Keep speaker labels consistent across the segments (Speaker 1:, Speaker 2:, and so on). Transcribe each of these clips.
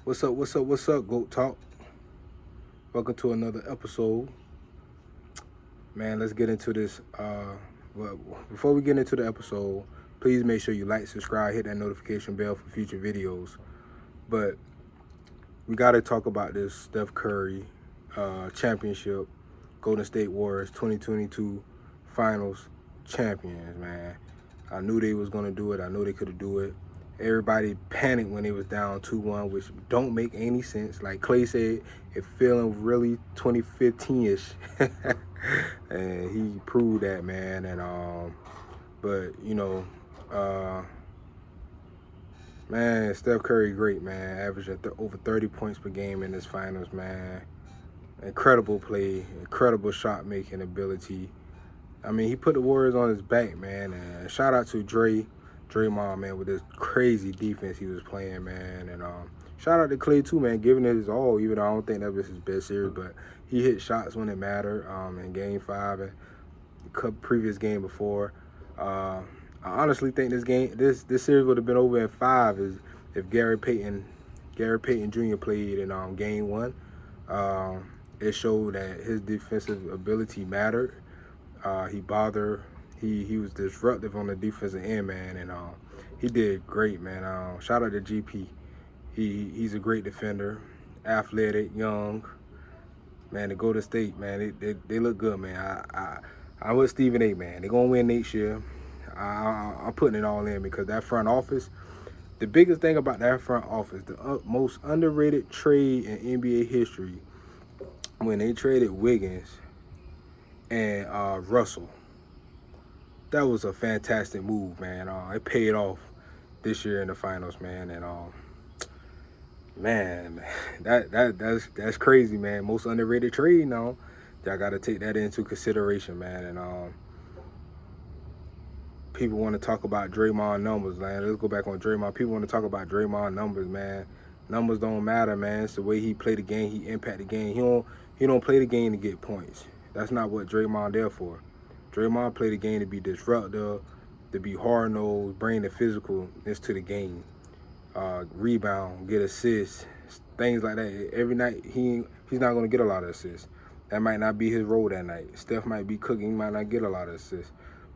Speaker 1: What's up, Goat Talk? Welcome to another episode. Man, let's get into this. Well, before we get into the episode, please make sure you like, subscribe, hit that notification bell for future videos. But we got to talk about this Steph Curry championship, Golden State Warriors 2022 Finals champions, man. I knew they was going to do it. I knew they could do it. Everybody panicked when they was down 2-1, which don't make any sense. Like Clay said, it feeling really 2015-ish. And he proved that, man. And but man, Steph Curry great, man. Averaged over 30 points per game in this finals, man. Incredible play, incredible shot making ability. I mean, he put the Warriors on his back, man. And shout out to Draymond, man, with this crazy defense he was playing, man. And shout out to Clay too, man, giving it his all. Even though I don't think that was his best series, but he hit shots when it mattered. In Game 5 and the previous game before. I honestly think this series would have been over in 5 if Gary Payton Jr. played in Game 1. It showed that his defensive ability mattered. He was disruptive on the defensive end, man, and he did great, man. Shout out to GP. He's a great defender, athletic, young, man. To go to state, man, they look good, man. I'm with Stephen A, man. They're gonna win next year. I'm putting it all in because that front office. The biggest thing about that front office, the most underrated trade in NBA history, when they traded Wiggins and Russell. That was a fantastic move, man. It paid off this year in the finals, man. And man, that's crazy, man. Most underrated trade now. Y'all got to take that into consideration, man. And people want to talk about Draymond numbers, man. Let's go back on Draymond. People want to talk about Draymond numbers, man. Numbers don't matter, man. It's the way he played the game. He impacted the game. He don't play the game to get points. That's not what Draymond there for. Draymond played the game to be disruptive, to be hard-nosed, bring the physicalness to the game, rebound, get assists, things like that. Every night, he's not going to get a lot of assists. That might not be his role that night. Steph might be cooking. He might not get a lot of assists.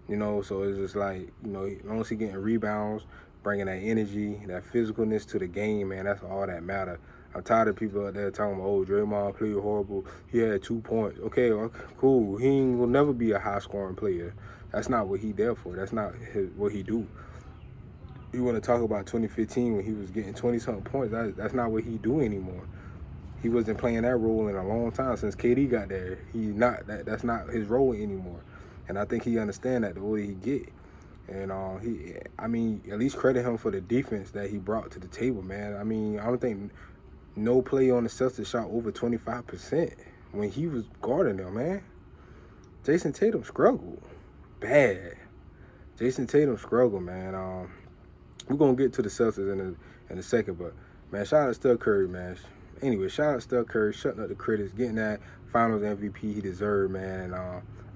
Speaker 1: So it's just like, as long as he's getting rebounds, bringing that energy, that physicalness to the game, man, that's all that matters. I'm tired of people out there talking about, oh, Draymond played horrible. He had 2 points. Okay, cool. He will never be a high-scoring player. That's not what he there for. That's not what he do. You want to talk about 2015 when he was getting 20-something points. That's not what he do anymore. He wasn't playing that role in a long time since KD got there. That's not his role anymore. And I think he understand that the older he get. And at least credit him for the defense that he brought to the table, man. I mean, I don't think no play on the Celtics shot over 25% when he was guarding them, man. Jason Tatum struggled bad. Jason Tatum struggled, man. We're gonna get to the Celtics in a second, but man, shout out to Steph Curry, man. Anyway, shout out to Steph Curry, shutting up the critics, getting that Finals MVP he deserved, man. And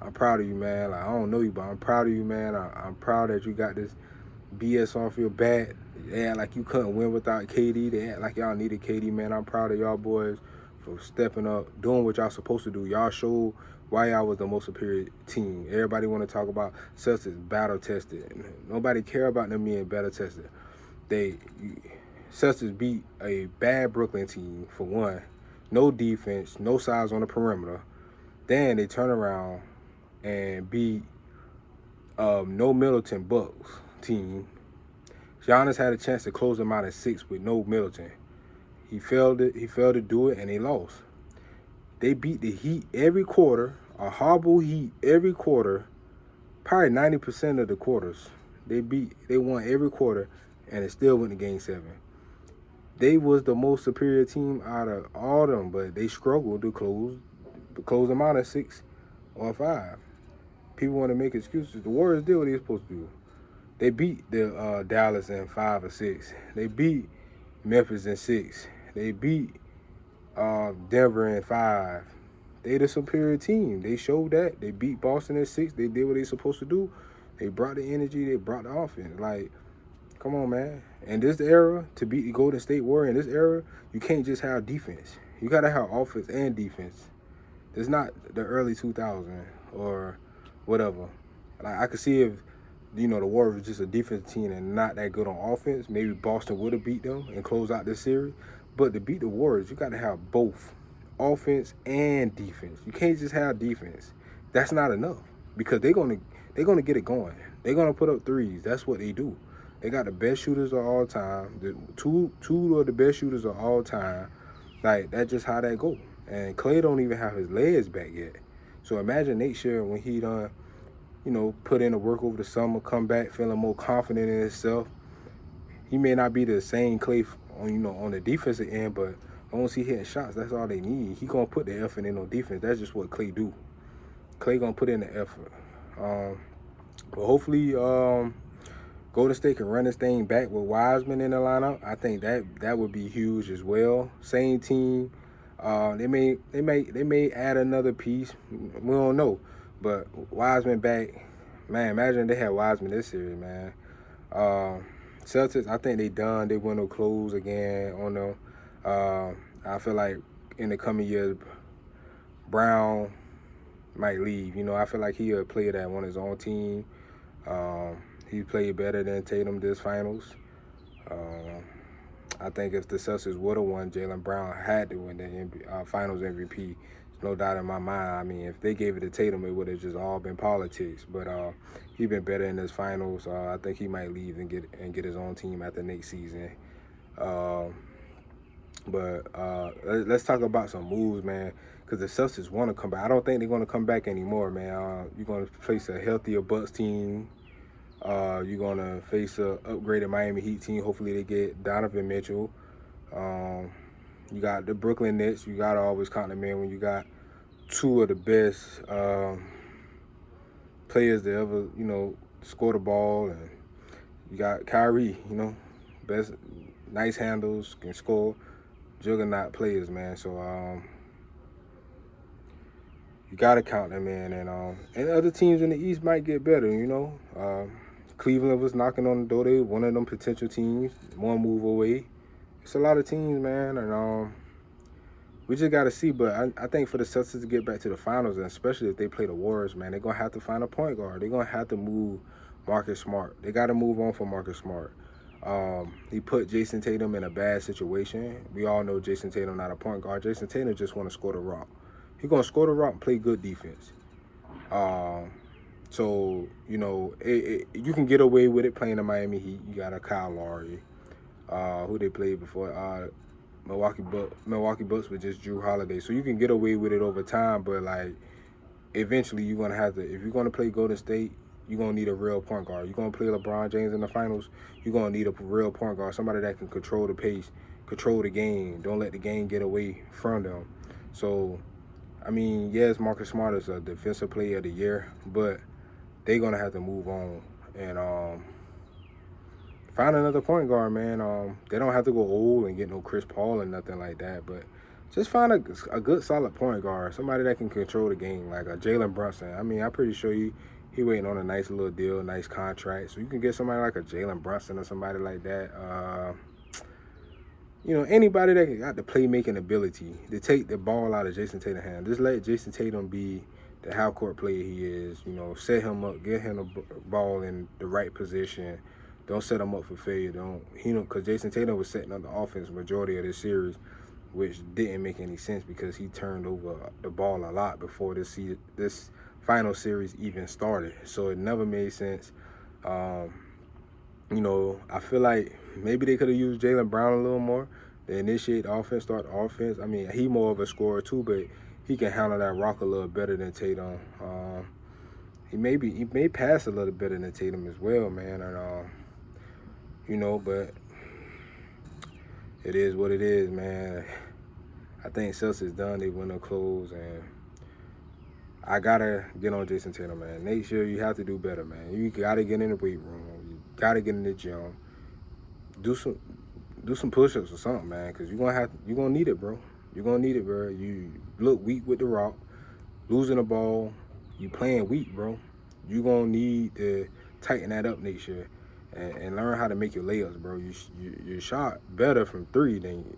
Speaker 1: I'm proud of you, man. Like, I don't know you, but I'm proud of you, man. I'm proud that you got this BS off your back. They act like you couldn't win without KD. They act like y'all needed KD, man. I'm proud of y'all boys for stepping up, doing what y'all supposed to do. Y'all showed why y'all was the most superior team. Everybody want to talk about Celtics battle tested. Nobody care about them being battle tested. Celtics beat a bad Brooklyn team, for one. No defense, no size on the perimeter. Then they turn around and beat no Middleton Bucks team. Giannis had a chance to close them out at 6 with no Middleton. He failed to do it, and they lost. They beat the Heat every quarter, a horrible Heat every quarter, probably 90% of the quarters. They won every quarter, and it still went to Game 7. They was the most superior team out of all of them, but they struggled to close them out at 6 or 5. People want to make excuses. The Warriors did what they were supposed to do. They beat the Dallas in 5 or 6. They beat Memphis in 6. They beat Denver in 5. They the superior team. They showed that. They beat Boston in 6. They did what they supposed to do. They brought the energy. They brought the offense. Like, Come on, man. In this era, to beat the Golden State Warrior in this era, you can't just have defense. You gotta have offense and defense. It's not the early 2000s or whatever. Like I could see if the Warriors was just a defensive team and not that good on offense, maybe Boston would have beat them and closed out this series. But to beat the Warriors, you got to have both offense and defense. You can't just have defense. That's not enough because they're gonna get it going. They're gonna put up threes. That's what they do. They got the best shooters of all time. The two of the best shooters of all time. Like that's just how that go. And Clay don't even have his legs back yet. So imagine next year when he done, put in the work over the summer, come back feeling more confident in himself. He may not be the same Clay on the defensive end, but once he hitting shots, that's all they need. He gonna put the effort in on defense. That's just what Clay do. Clay gonna put in the effort. But hopefully, Golden State can run this thing back with Wiseman in the lineup. I think that would be huge as well. Same team. They may add another piece. We don't know. But Wiseman back, man. Imagine they had Wiseman this series, man. Celtics, I think they done. They window close again on them. I feel like in the coming years, Brown might leave. I feel like he'll play that on his own team. He played better than Tatum this finals. I think if the Celtics would have won, Jaylen Brown had to win the finals MVP. There's no doubt in my mind. I mean, if they gave it to Tatum, it would have just all been politics. But he been better in this finals. I think he might leave and get his own team after next season. But let's talk about some moves, man, because the Celtics want to come back. I don't think they're going to come back anymore, man. You're going to face a healthier Bucks team. You're going to face a upgraded Miami Heat team. Hopefully they get Donovan Mitchell. You got the Brooklyn Nets. You got to always count them in when you got two of the best players that ever, score the ball. And you got Kyrie, best, nice handles, can score. Juggernaut players, man. So you gotta count them in, and other teams in the East might get better. Cleveland was knocking on the door. They one of them potential teams, one move away. It's a lot of teams, man, and we just gotta see. But I think for the Celtics to get back to the finals, and especially if they play the Warriors, man, they're gonna have to find a point guard. They're gonna have to move Marcus Smart. They gotta move on for Marcus Smart. He put Jason Tatum in a bad situation. We all know Jason Tatum not a point guard. Jason Tatum just want to score the rock. He gonna score the rock and play good defense. So you can get away with it playing the Miami Heat. You got a Kyle Lowry, who they played before. Milwaukee Bucks with just Drew Holiday. So you can get away with it over time, but like eventually you're gonna have to. If you're gonna play Golden State, you're going to need a real point guard. You're going to play LeBron James in the finals, you're going to need a real point guard, somebody that can control the pace, control the game, don't let the game get away from them. So, I mean, yes, Marcus Smart is a defensive player of the year, but they're going to have to move on and find another point guard, man. They don't have to go old and get no Chris Paul and nothing like that, but just find a good, solid point guard, somebody that can control the game, like a Jalen Brunson. I mean, I'm pretty sure he waiting on a nice little deal, nice contract. So you can get somebody like a Jalen Brunson or somebody like that. Anybody that got the playmaking ability to take the ball out of Jason Tatum's hand. Just let Jason Tatum be the half-court player he is. Set him up, get him the ball in the right position. Don't set him up for failure. Because Jason Tatum was setting up the offense majority of this series, which didn't make any sense because he turned over the ball a lot before this final series even started, so it never made sense. I feel like maybe they could have used Jaylen Brown a little more to initiate the offense, start the offense. I mean, he more of a scorer too, but he can handle that rock a little better than Tatum. He may pass a little better than Tatum as well, man. And but it is what it is, man. I think Celtics done. They win their close, and I gotta get on Jason Tatum, man. Next year, you have to do better, man. You gotta get in the weight room. You gotta get in the gym. Do some push-ups or something, man, because you're gonna need it, bro. You're gonna need it, bro. You look weak with the rock, losing the ball. You playing weak, bro. You're gonna need to tighten that up next year. and learn how to make your layups, bro. You shot better from 3 than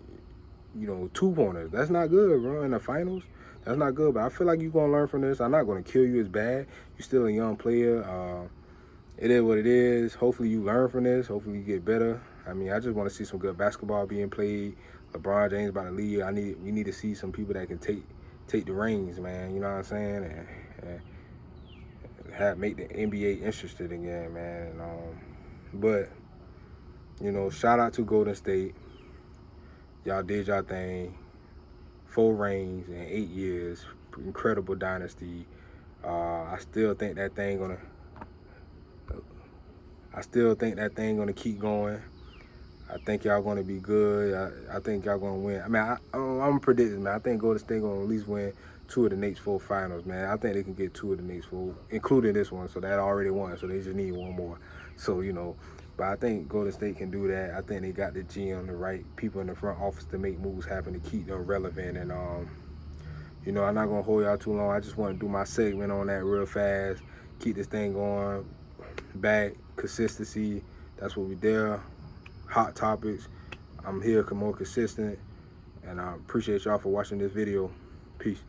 Speaker 1: 2-pointers. That's not good, bro. In the finals, that's not good. But I feel like you're gonna learn from this. I'm not gonna kill you as bad. You're still a young player. It is what it is. Hopefully you learn from this. Hopefully you get better. I mean, I just want to see some good basketball being played. LeBron James about to leave. We need to see some people that can take the reins, man. You know what I'm saying? And make the NBA interested again, man. But shout out to Golden State. Y'all did y'all thing. 4 rings in 8 years. Incredible dynasty. I still think that thing gonna keep going. I think y'all gonna be good. I think y'all gonna win. I mean, I'm predicting, man. I think Golden State gonna at least win 2 of the next 4 finals, man. I think they can get 2 of the next 4, including this one. So that already won. So they just need one more. So but I think Golden State can do that. I think they got the GM, the right people in the front office to make moves happen to keep them relevant. And I'm not gonna hold y'all too long. I just want to do my segment on that real fast. Keep this thing going. Back consistency. That's what we there. Hot topics. I'm here more consistent, and I appreciate y'all for watching this video. Peace.